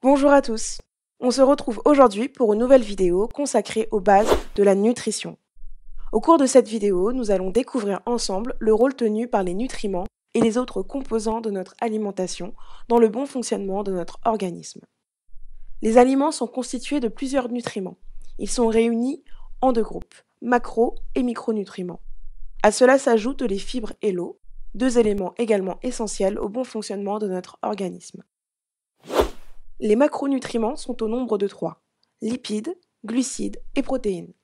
Bonjour à tous. On se retrouve aujourd'hui pour une nouvelle vidéo consacrée aux bases de la nutrition. Au cours de cette vidéo, nous allons découvrir ensemble le rôle tenu par les nutriments et les autres composants de notre alimentation dans le bon fonctionnement de notre organisme. Les aliments sont constitués de plusieurs nutriments. Ils sont réunis en deux groupes, macro et micronutriments. À cela s'ajoutent les fibres et l'eau, deux éléments également essentiels au bon fonctionnement de notre organisme. Les macronutriments sont au nombre de 3, lipides, glucides et protéines.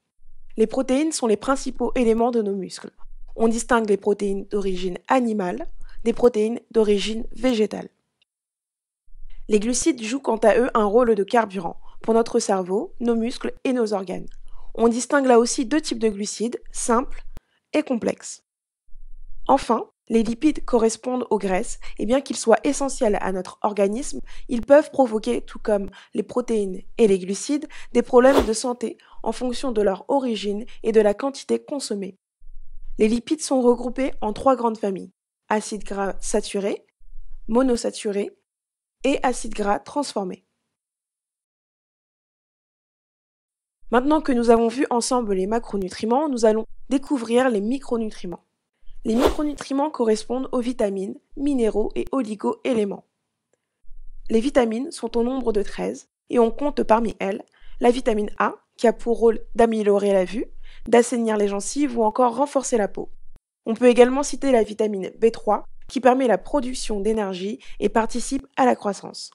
Les protéines sont les principaux éléments de nos muscles. On distingue les protéines d'origine animale des protéines d'origine végétale. Les glucides jouent quant à eux un rôle de carburant pour notre cerveau, nos muscles et nos organes. On distingue là aussi deux types de glucides, simples et complexes. Enfin, les lipides correspondent aux graisses et bien qu'ils soient essentiels à notre organisme, ils peuvent provoquer, tout comme les protéines et les glucides, des problèmes de santé en fonction de leur origine et de la quantité consommée. Les lipides sont regroupés en 3 grandes familles, acides gras saturés, monosaturés et acides gras transformés. Maintenant que nous avons vu ensemble les macronutriments, nous allons découvrir les micronutriments. Les micronutriments correspondent aux vitamines, minéraux et oligo-éléments. Les vitamines sont au nombre de 13 et on compte parmi elles la vitamine A qui a pour rôle d'améliorer la vue, d'assainir les gencives ou encore renforcer la peau. On peut également citer la vitamine B3 qui permet la production d'énergie et participe à la croissance.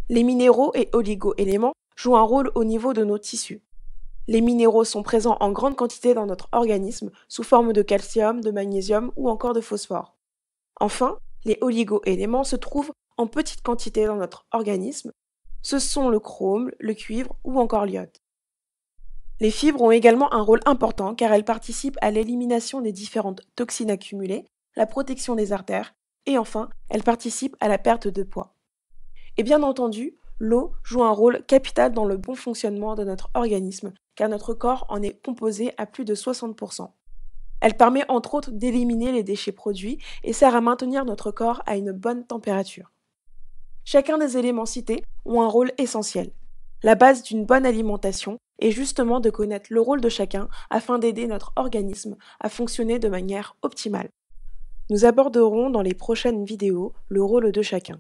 Les minéraux et oligo-éléments jouent un rôle au niveau de nos tissus. Les minéraux sont présents en grande quantité dans notre organisme sous forme de calcium, de magnésium ou encore de phosphore. Enfin, les oligo-éléments se trouvent en petite quantité dans notre organisme. Ce sont le chrome, le cuivre ou encore l'iode. Les fibres ont également un rôle important car elles participent à l'élimination des différentes toxines accumulées, la protection des artères et enfin, elles participent à la perte de poids. Et bien entendu, l'eau joue un rôle capital dans le bon fonctionnement de notre organisme car notre corps en est composé à plus de 60%. Elle permet entre autres d'éliminer les déchets produits et sert à maintenir notre corps à une bonne température. Chacun des éléments cités ont un rôle essentiel. La base d'une bonne alimentation est justement de connaître le rôle de chacun afin d'aider notre organisme à fonctionner de manière optimale. Nous aborderons dans les prochaines vidéos le rôle de chacun.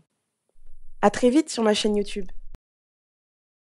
À très vite sur ma chaîne YouTube.